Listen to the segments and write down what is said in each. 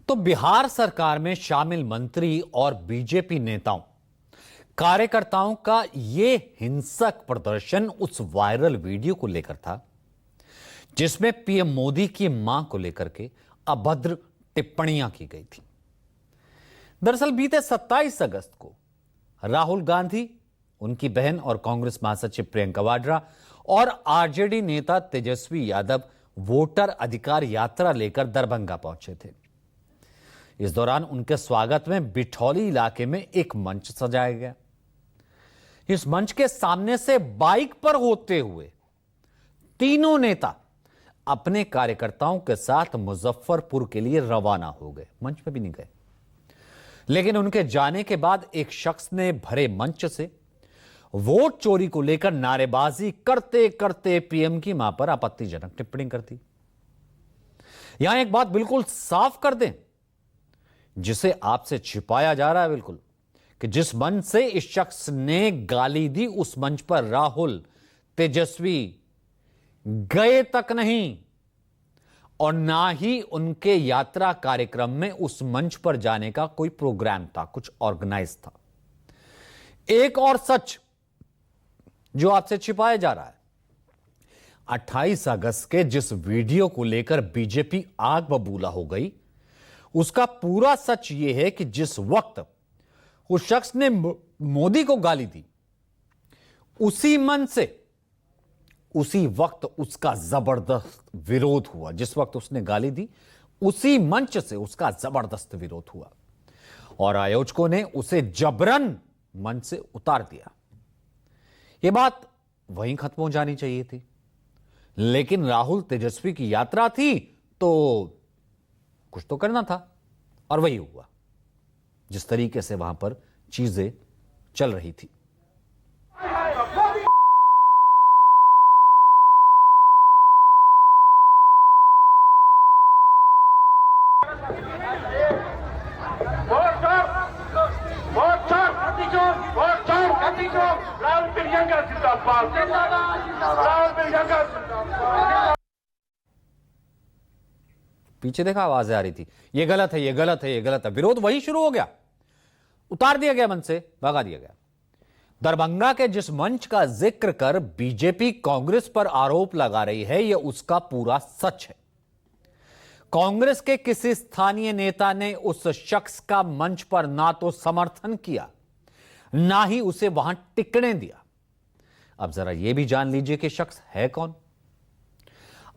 तो बिहार सरकार में शामिल मंत्री और बीजेपी नेताओं कार्यकर्ताओं का यह हिंसक प्रदर्शन उस वायरल वीडियो को लेकर था जिसमें पीएम मोदी की मां को लेकर के अभद्र टिप्पणियां की गई थी। दरअसल बीते 27 अगस्त को राहुल गांधी, उनकी बहन और कांग्रेस महासचिव प्रियंका वाड्रा और आरजेडी नेता तेजस्वी यादव वोटर अधिकार यात्रा लेकर दरभंगा पहुंचे थे। इस दौरान उनके स्वागत में बिठौली इलाके में एक मंच सजाया गया। इस मंच के सामने से बाइक पर होते हुए तीनों नेता अपने कार्यकर्ताओं के साथ मुजफ्फरपुर के लिए रवाना हो गए। मंच पे भी नहीं गए, लेकिन उनके जाने के बाद एक शख्स ने भरे मंच से वोट चोरी को लेकर नारेबाजी करते करते पीएम की मां पर आपत्तिजनक टिप्पणी कर दी। यहां एक बात बिल्कुल साफ कर दें, जिसे आपसे छिपाया जा रहा है बिल्कुल, कि जिस मंच से इस शख्स ने गाली दी उस मंच पर राहुल, तेजस्वी गए तक नहीं और ना ही उनके यात्रा कार्यक्रम में उस मंच पर जाने का कोई प्रोग्राम था, कुछ ऑर्गेनाइज था। एक और सच जो आपसे छिपाया जा रहा है, 28 अगस्त के जिस वीडियो को लेकर बीजेपी आग बबूला हो गई, उसका पूरा सच यह है कि जिस वक्त उस शख्स ने मोदी को गाली दी, उसी मंच से उसी वक्त उसका जबरदस्त विरोध हुआ। जिस वक्त उसने गाली दी, उसी मंच से उसका जबरदस्त विरोध हुआ और आयोजकों ने उसे जबरन मंच से उतार दिया। यह बात वहीं खत्म हो जानी चाहिए थी, लेकिन राहुल तेजस्वी की यात्रा थी तो कुछ तो करना था और वही हुआ जिस तरीके से वहां पर चीजें चल रही थी। पीछे देखा आवाजें आ रही थी, ये गलत है, ये गलत है, ये गलत है। विरोध वहीं शुरू हो गया, उतार दिया गया मंच से, भगा दिया गया। दरभंगा के जिस मंच का जिक्र कर बीजेपी कांग्रेस पर आरोप लगा रही है, यह उसका पूरा सच है। कांग्रेस के किसी स्थानीय नेता ने उस शख्स का मंच पर ना तो समर्थन किया, ना ही उसे वहां टिकने दिया। अब जरा यह भी जान लीजिए कि शख्स है कौन।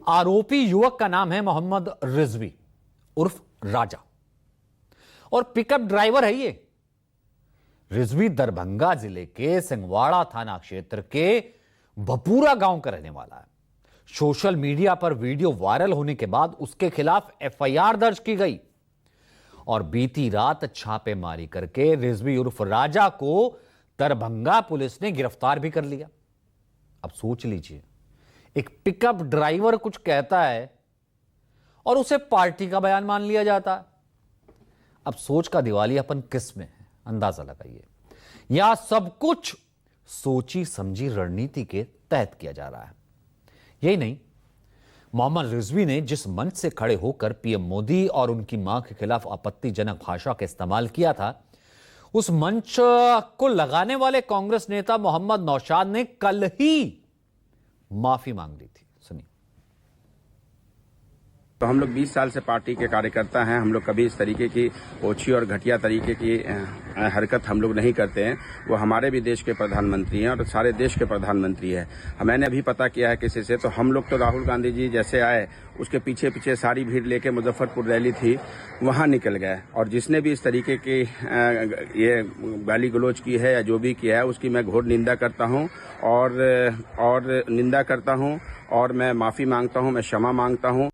आरोपी युवक का नाम है मोहम्मद रिजवी उर्फ राजा और पिकअप ड्राइवर है ये। रिजवी दरभंगा जिले के सिंगवाड़ा थाना क्षेत्र के भपूरा गांव का रहने वाला है। सोशल मीडिया पर वीडियो वायरल होने के बाद उसके खिलाफ एफआईआर दर्ज की गई और बीती रात छापेमारी करके रिजवी उर्फ राजा को दरभंगा पुलिस ने गिरफ्तार भी कर लिया। अब सोच लीजिए, एक पिकअप ड्राइवर कुछ कहता है और उसे पार्टी का बयान मान लिया जाता है। अब सोच का दिवालियापन किस में है, अंदाजा लगाइए। यह सब कुछ सोची समझी रणनीति के तहत किया जा रहा है। यही नहीं, मोहम्मद रिजवी ने जिस मंच से खड़े होकर पीएम मोदी और उनकी मां के खिलाफ आपत्तिजनक भाषा का इस्तेमाल किया था, उस मंच को लगाने वाले कांग्रेस नेता मोहम्मद नौशाद ने कल ही माफी मांग ली थी। सुनिए। तो हम लोग 20 साल से पार्टी के कार्यकर्ता हैं। हम लोग कभी इस तरीके की ओछी और घटिया तरीके की हरकत हम लोग नहीं करते हैं। वो हमारे भी देश के प्रधानमंत्री हैं और सारे देश के प्रधानमंत्री हैं। मैंने अभी पता किया है किसी से, तो हम लोग तो राहुल गांधी जी जैसे आए उसके पीछे पीछे सारी भीड़ लेके मुजफ्फरपुर रैली थी वहां निकल गए। और जिसने भी इस तरीके की ये गाली गलौज की है या जो भी किया है उसकी मैं घोर निंदा करता हूं और निंदा करता हूं और मैं माफी मांगता हूं, मैं क्षमा मांगता हूं।